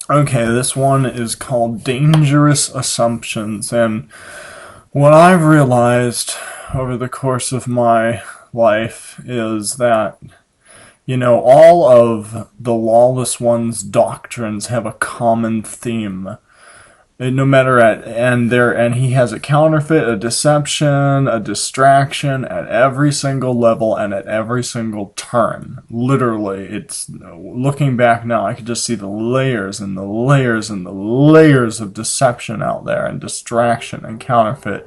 Okay, this one is called Dangerous Assumptions, and what I've realized over the course of my life is that, all of the lawless one's doctrines have a common theme. No matter and he has a counterfeit, a deception, a distraction at every single level and at every single turn. Literally, it's looking back now, I could just see the layers and the layers and the layers of deception out there, and distraction and counterfeit.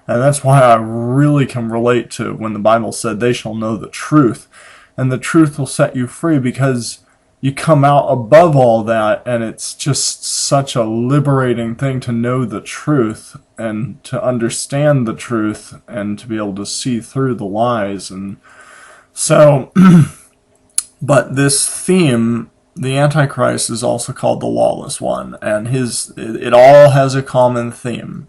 And that's why I really can relate to when the Bible said, "They shall know the truth, and the truth will set you free," because you come out above all that, and it's just such a liberating thing to know the truth and to understand the truth and to be able to see through the lies. And so, but this theme, the Antichrist, is also called the lawless one, and it all has a common theme.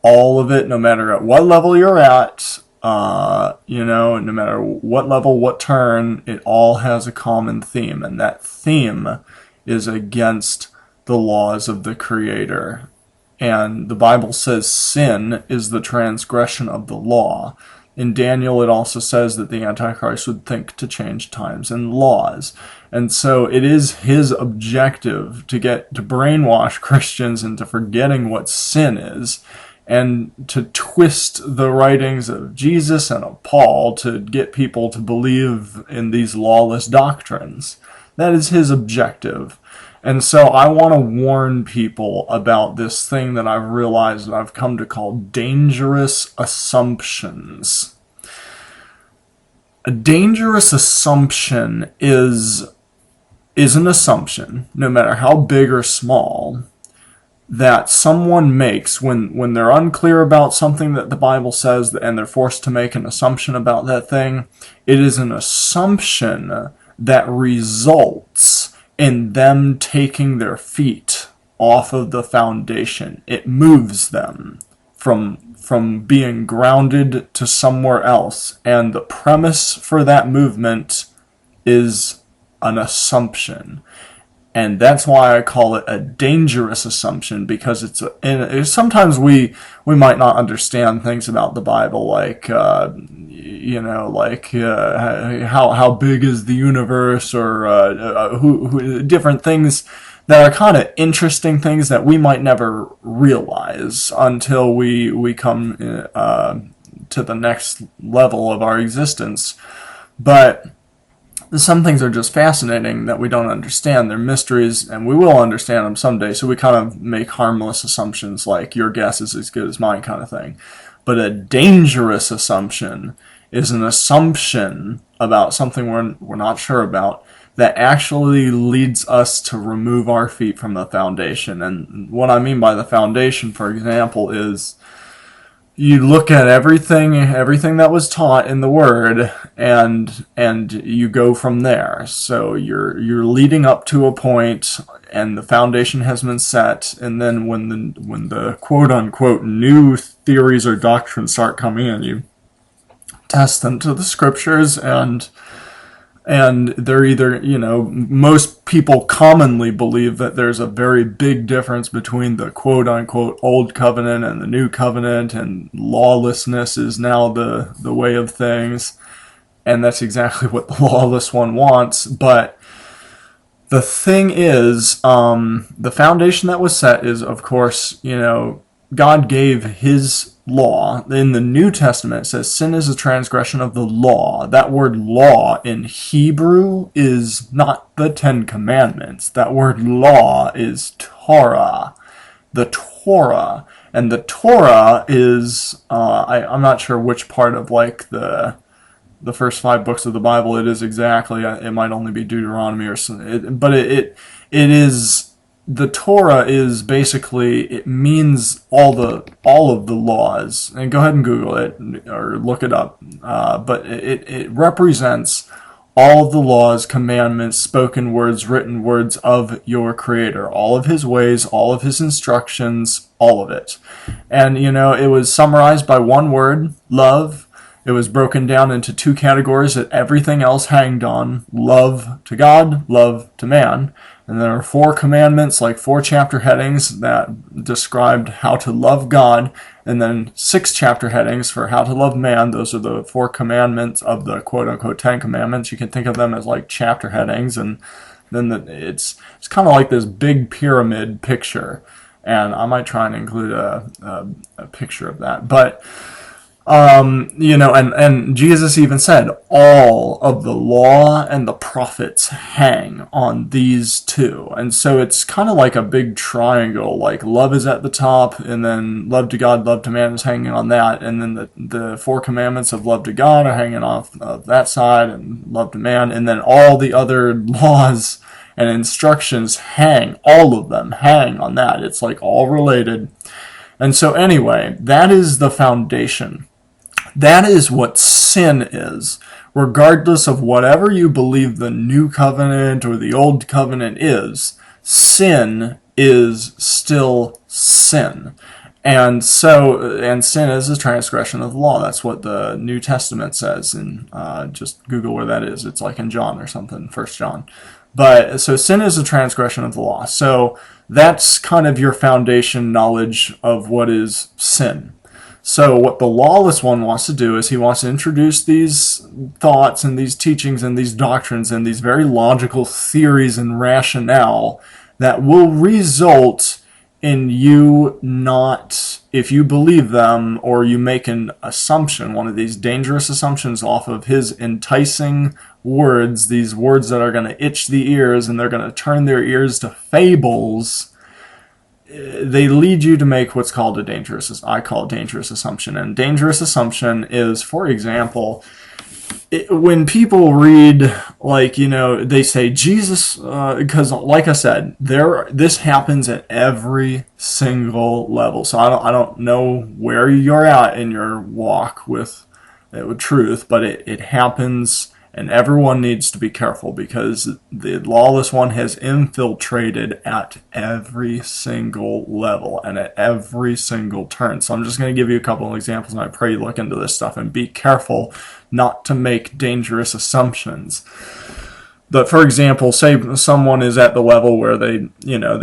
All of it, no matter at what level you're at, no matter what level, what turn, it all has a common theme, and that theme is against the laws of the Creator. And the Bible says sin is the transgression of the law. In Daniel, it also says that the Antichrist would think to change times and laws. And so it is his objective to brainwash Christians into forgetting what sin is, and to twist the writings of Jesus and of Paul to get people to believe in these lawless doctrines. That is his objective. And so I want to warn people about this thing that I've realized that I've come to call dangerous assumptions. A dangerous assumption is an assumption, no matter how big or small, that someone makes when they're unclear about something that the Bible says and they're forced to make an assumption about that thing. It is an assumption that results in them taking their feet off of the foundation. It moves them from being grounded to somewhere else. And the premise for that movement is an assumption. And that's why I call it a dangerous assumption, because sometimes we might not understand things about the Bible, like how big is the universe, or who different things that are kind of interesting things that we might never realize until we come to the next level of our existence. But some things are just fascinating that we don't understand. They're mysteries, and we will understand them someday, so we kind of make harmless assumptions like your guess is as good as mine kind of thing. But a dangerous assumption is an assumption about something we're not sure about that actually leads us to remove our feet from the foundation. And what I mean by the foundation, for example, is you look at everything that was taught in the Word, and you go from there. So you're leading up to a point, and the foundation has been set. And then when the quote unquote new theories or doctrines start coming in, you test them to the Scriptures, and they're either, most people commonly believe that there's a very big difference between the quote-unquote Old Covenant and the New Covenant, and lawlessness is now the way of things, and that's exactly what the lawless one wants. But the thing is, the foundation that was set is, of course, God gave his law. In the New Testament, it says sin is a transgression of the law. That word law in Hebrew is not the Ten Commandments. That word law is Torah. The Torah. And the Torah is, I'm not sure which part of like the first 5 books of the Bible it is exactly. It might only be Deuteronomy or something. But it is... The Torah is basically, it means all of the laws. And go ahead and Google it or look it up. But it represents all of the laws, commandments, spoken words, written words of your Creator. All of his ways, all of his instructions, all of it. And, it was summarized by one word, love. It was broken down into two categories that everything else hanged on: love to God, love to man. And there are 4 commandments, like 4 chapter headings that described how to love God, and then 6 chapter headings for how to love man. Those are the 4 commandments of the quote-unquote 10 commandments. You can think of them as like chapter headings, and then it's kind of like this big pyramid picture. And I might try and include a picture of that. But and Jesus even said all of the law and the prophets hang on these 2. And so it's kind of like a big triangle, like love is at the top, and then love to God, love to man is hanging on that, and then the 4 commandments of love to God are hanging off of that side, and love to man, and then all the other laws and instructions all of them hang on that. It's like all related. And so anyway, that is the foundation. That is what sin is. Regardless of whatever you believe the new covenant or the old covenant is, sin is still sin. And sin is a transgression of the law. That's what the New Testament says. And just Google where that is. It's like in John or something, 1 John. But so sin is a transgression of the law. So that's kind of your foundation knowledge of what is sin. So what the lawless one wants to do is he wants to introduce these thoughts and these teachings and these doctrines and these very logical theories and rationale that will result in you not, if you believe them or you make an assumption, one of these dangerous assumptions off of his enticing words, these words that are going to itch the ears and they're going to turn their ears to fables, they lead you to make what's called I call it dangerous assumption. And dangerous assumption is, for example, when people read, like, they say Jesus, because like I said, this happens at every single level. So I don't know where you're at in your walk with truth, but it happens. And everyone needs to be careful because the lawless one has infiltrated at every single level and at every single turn. So I'm just going to give you a couple of examples, and I pray you look into this stuff and be careful not to make dangerous assumptions. But for example, say someone is at the level where they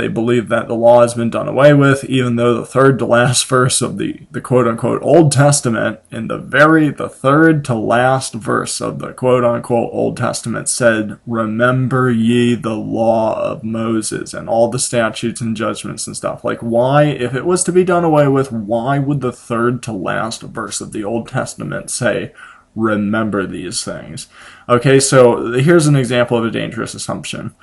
believe that the law has been done away with, even though the third to last verse of the quote-unquote Old Testament, in the third to last verse of the quote-unquote Old Testament said, "Remember ye the law of Moses," and all the statutes and judgments and stuff. Like, why, if it was to be done away with, why would the third to last verse of the Old Testament say, "Remember these things"? Okay, so here's an example of a dangerous assumption.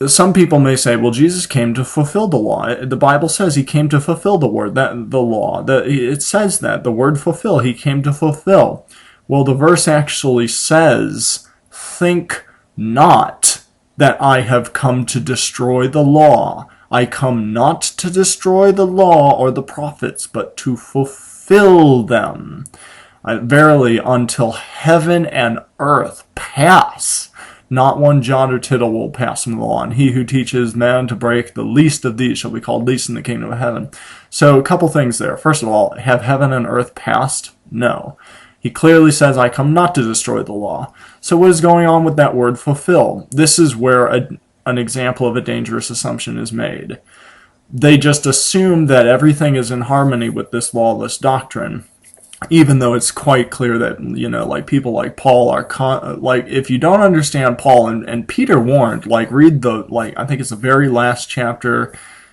Some people may say, well, Jesus came to fulfill the law. The Bible says he came to fulfill the law. It says that, the word fulfill, he came to fulfill. Well, the verse actually says, "Think not that I have come to destroy the law. I come not to destroy the law or the prophets, but to fulfill them. Verily, until heaven and earth pass, not one jot or tittle will pass from the law. And he who teaches man to break the least of these shall be called least in the kingdom of heaven." So a couple things there. First of all, have heaven and earth passed? No. He clearly says, "I come not to destroy the law." So what is going on with that word fulfill? This is where an example of a dangerous assumption is made. They just assume that everything is in harmony with this lawless doctrine, even though it's quite clear that, like people like Paul are, if you don't understand Paul, and Peter warned, read I think it's the very last chapter,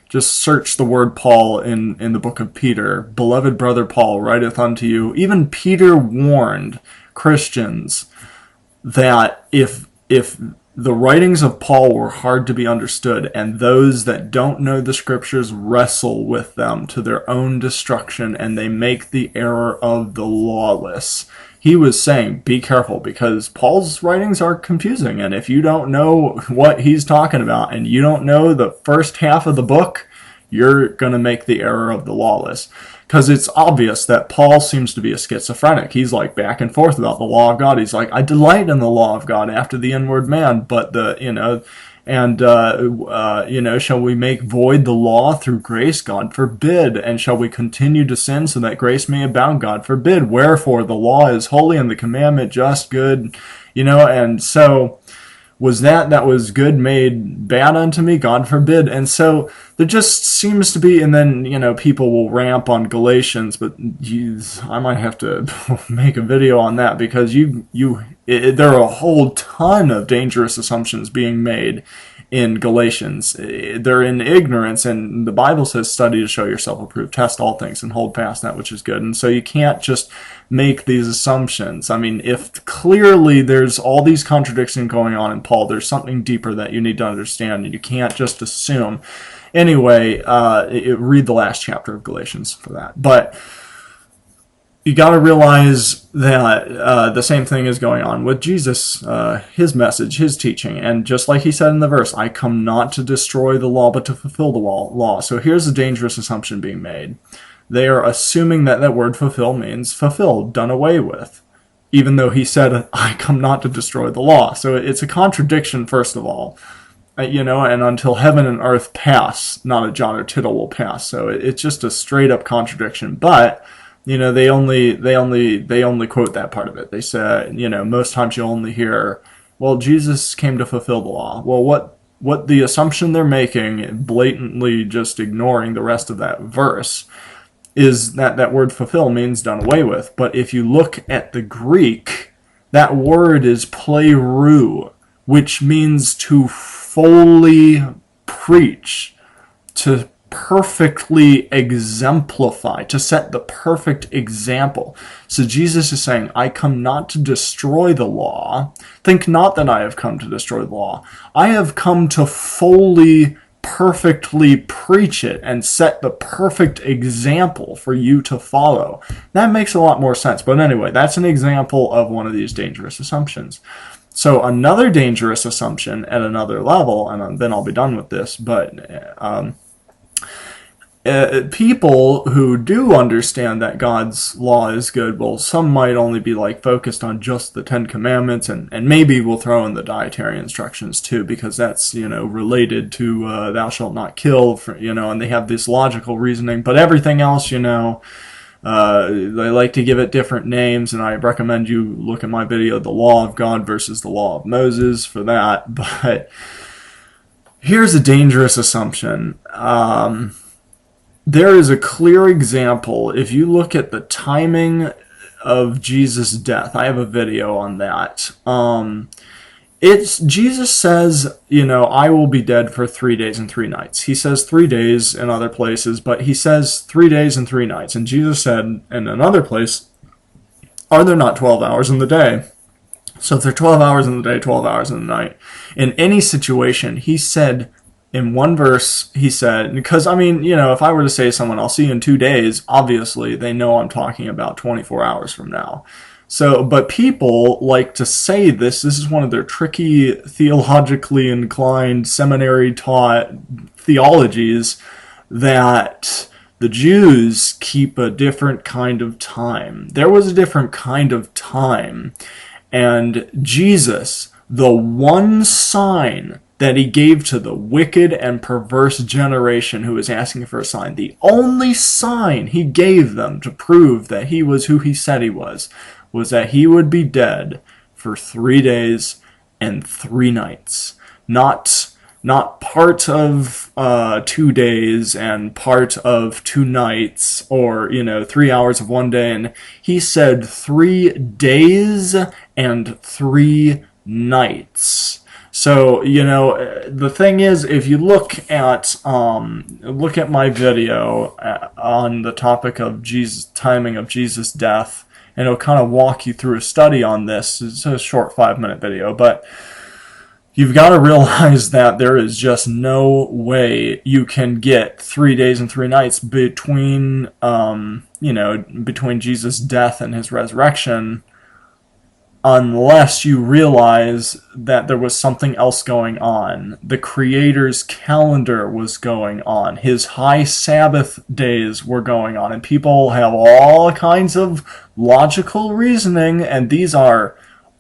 just search the word Paul in the book of Peter. "Beloved brother Paul writeth unto you." Even Peter warned Christians that if the writings of Paul were hard to be understood, and those that don't know the scriptures wrestle with them to their own destruction, and they make the error of the lawless. He was saying, be careful, because Paul's writings are confusing, and if you don't know what he's talking about, and you don't know the first half of the book, you're going to make the error of the lawless. Because it's obvious that Paul seems to be a schizophrenic. He's like back and forth about the law of God. He's like, "I delight in the law of God after the inward man," but And, shall we make void the law through grace? God forbid. And shall we continue to sin so that grace may abound? God forbid. Wherefore the law is holy and the commandment just, good. And so was that was good made bad unto me? God forbid. And so there just seems to be, and then, people will ramp on Galatians, but I might have to make a video on that, because there are a whole ton of dangerous assumptions being made in Galatians. They're in ignorance, and the Bible says, study to show yourself approved, test all things, and hold fast that which is good. And so you can't just make these assumptions. I mean, if clearly there's all these contradictions going on in Paul, there's something deeper that you need to understand, and you can't just assume. Anyway, read the last chapter of Galatians for that. But you got to realize that the same thing is going on with Jesus, his message, his teaching. And just like he said in the verse, I come not to destroy the law, but to fulfill the law. So here's a dangerous assumption being made. They are assuming that word fulfill means fulfilled, done away with, even though he said, I come not to destroy the law. So it's a contradiction, first of all. And until heaven and earth pass, not a jot or tittle will pass. So it's just a straight up contradiction. But they only quote that part of it. They say, most times you'll only hear, well, Jesus came to fulfill the law. Well, what the assumption they're making, blatantly just ignoring the rest of that verse, is that word fulfill means done away with. But if you look at the Greek, that word is plerou, which means to fully preach, to perfectly exemplify, to set the perfect example. So Jesus is saying, I come not to destroy the law. Think not that I have come to destroy the law. I have come to fully, perfectly preach it and set the perfect example for you to follow. That makes a lot more sense. But anyway, that's an example of one of these dangerous assumptions. So another dangerous assumption at another level, and then I'll be done with this, but people who do understand that God's law is good, well, some might only be focused on just the Ten Commandments, and maybe we'll throw in the dietary instructions too, because that's, related to thou shalt not kill, and they have this logical reasoning, but everything else, they like to give it different names, and I recommend you look at my video, The Law of God versus the Law of Moses, for that. But here's a dangerous assumption. There is a clear example. If you look at the timing of Jesus' death, I have a video on that. Jesus says, I will be dead for 3 days and 3 nights. He says 3 days in other places, but he says 3 days and 3 nights. And Jesus said in another place, are there not 12 hours in the day? So if there are 12 hours in the day, 12 hours in the night. In any situation, he said, in one verse, he said, because, if I were to say to someone, I'll see you in 2 days, obviously they know I'm talking about 24 hours from now. So, but people like to say this is one of their tricky, theologically inclined, seminary-taught theologies, that the Jews keep a different kind of time. There was a different kind of time, and Jesus, the one sign that he gave to the wicked and perverse generation who was asking for a sign, the only sign he gave them to prove that he was who he said he was that he would be dead for 3 days and 3 nights. Not part of 2 days and part of 2 nights, or 3 hours of 1 day. And he said 3 days and 3 nights. So, the thing is, if you look at my video on the topic of timing of Jesus' death, and it'll kind of walk you through a study on this. It's a short 5-minute video, but you've got to realize that there is just no way you can get 3 days and 3 nights between Jesus' death and his resurrection, unless you realize that there was something else going on. The Creator's calendar was going on. His high Sabbath days were going on. And people have all kinds of logical reasoning, and these are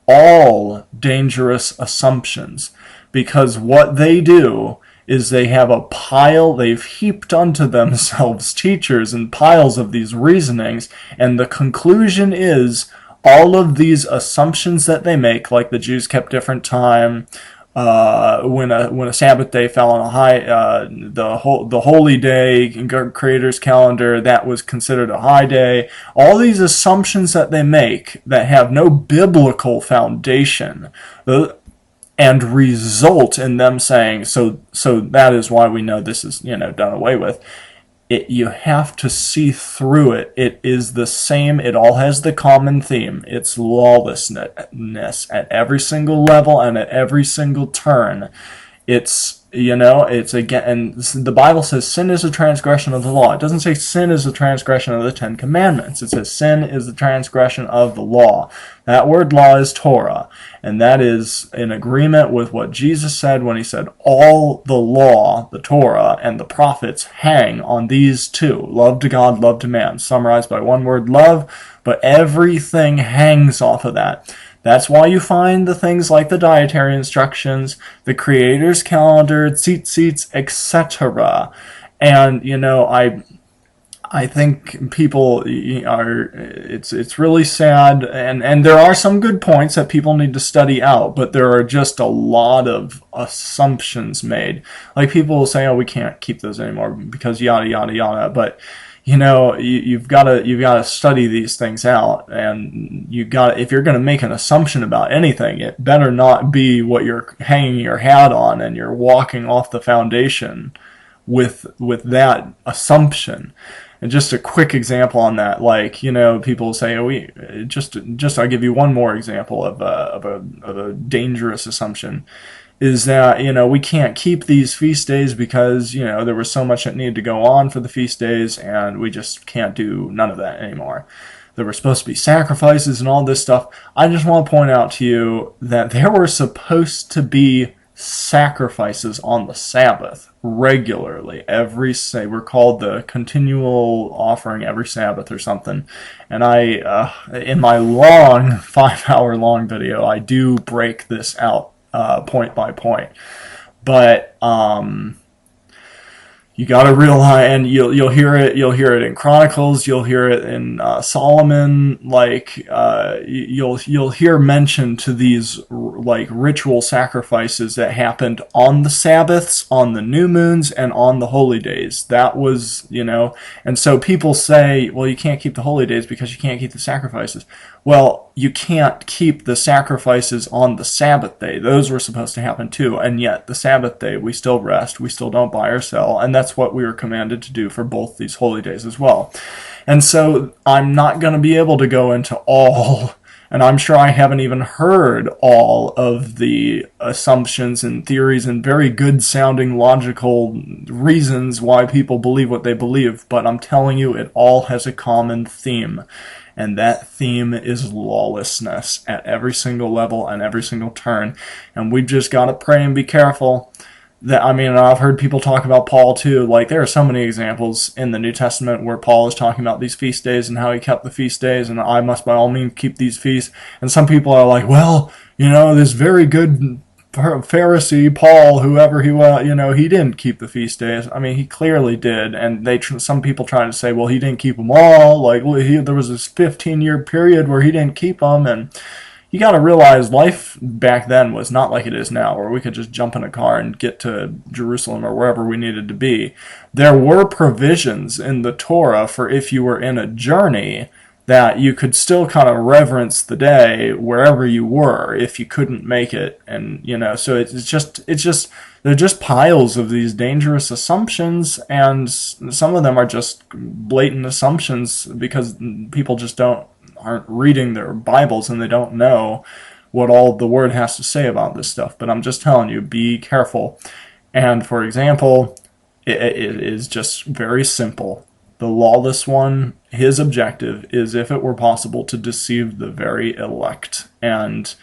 all dangerous assumptions. because what they do is they have a pile, they've heaped unto themselves teachers and piles of these reasonings, and the conclusion is all of these assumptions that they make, like the Jews kept different time, when a Sabbath day fell on a high, the holy day in Creator's calendar, that was considered a high day. All these assumptions that they make that have no biblical foundation, and result in them saying, so that is why we know this is, done away with. You have to see through it. It is the same. It all has the common theme. It's lawlessness at every single level and at every single turn. It's again, and the Bible says sin is a transgression of the law. It doesn't say sin is a transgression of the Ten Commandments. It says sin is the transgression of the law. That word law is Torah, and that is in agreement with what Jesus said when he said all the law, the Torah, and the prophets hang on these two: love to God, love to man, summarized by one word, love, but everything hangs off of that. That's why you find the things like the dietary instructions, the Creator's calendar, tzitzits, etc. And, I think people it's really sad, and there are some good points that people need to study out, but there are just a lot of assumptions made. Like people will say, oh, we can't keep those anymore because yada, yada, yada, but you've got to study these things out, and if you're going to make an assumption about anything, it better not be what you're hanging your hat on and you're walking off the foundation with that assumption. And just a quick example on that, people say, I'll give you one more example of a dangerous assumption. Is that, we can't keep these feast days because, there was so much that needed to go on for the feast days, and we just can't do none of that anymore. There were supposed to be sacrifices and all this stuff. I just want to point out to you that there were supposed to be sacrifices on the Sabbath regularly. They were called the continual offering every Sabbath or something. And I, in my long 5-hour long video, I do break this out point by point, but you got to realize, and you'll hear it in Chronicles, you'll hear it in Solomon, you'll hear mention to these ritual sacrifices that happened on the Sabbaths, on the new moons, and on the holy days. That was, and so people say, well, you can't keep the holy days because you can't keep the sacrifices. Well, you can't keep the sacrifices on the Sabbath day. Those were supposed to happen too, and yet the Sabbath day we still rest, we still don't buy or sell, and that's what we were commanded to do for both these holy days as well. And so I'm not going to be able to go into all, and I'm sure I haven't even heard all of the assumptions and theories and very good sounding logical reasons why people believe what they believe, but I'm telling you, it all has a common theme. And that theme is lawlessness at every single level and every single turn. And we've just got to pray and be careful. I've heard people talk about Paul too. There are so many examples in the New Testament where Paul is talking about these feast days and how he kept the feast days, and I must by all means keep these feasts. And some people are like, well, this very good Pharisee, Paul, whoever he was, he didn't keep the feast days. He clearly did, and some people try to say, well, he didn't keep them all. There was this 15-year period where he didn't keep them, and you got to realize life back then was not like it is now, where we could just jump in a car and get to Jerusalem or wherever we needed to be. There were provisions in the Torah for if you were in a journey, that you could still kind of reverence the day wherever you were if you couldn't make it. And, so it's just, they're just piles of these dangerous assumptions, and some of them are just blatant assumptions because people just aren't reading their Bibles and they don't know what all the Word has to say about this stuff. But I'm just telling you, be careful. And for example, it is just very simple. The lawless one, his objective is, if it were possible, to deceive the very elect. And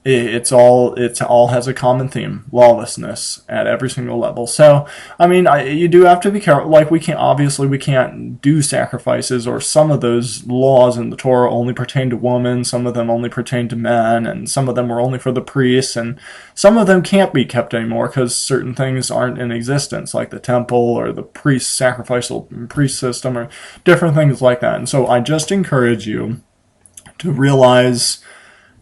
It all has a common theme: lawlessness at every single level. So I mean, you do have to be careful. Like, we can't do sacrifices, or some of those laws in the Torah only pertain to women, some of them only pertain to men, and some of them were only for the priests, and some of them can't be kept anymore because certain things aren't in existence, like the temple or the sacrificial priest system, or different things like that. And so I just encourage you to realize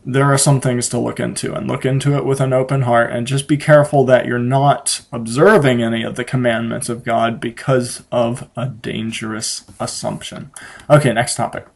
there are some things to look into, and look into it with an open heart, and just be careful that you're not observing any of the commandments of God because of a dangerous assumption. Okay, next topic.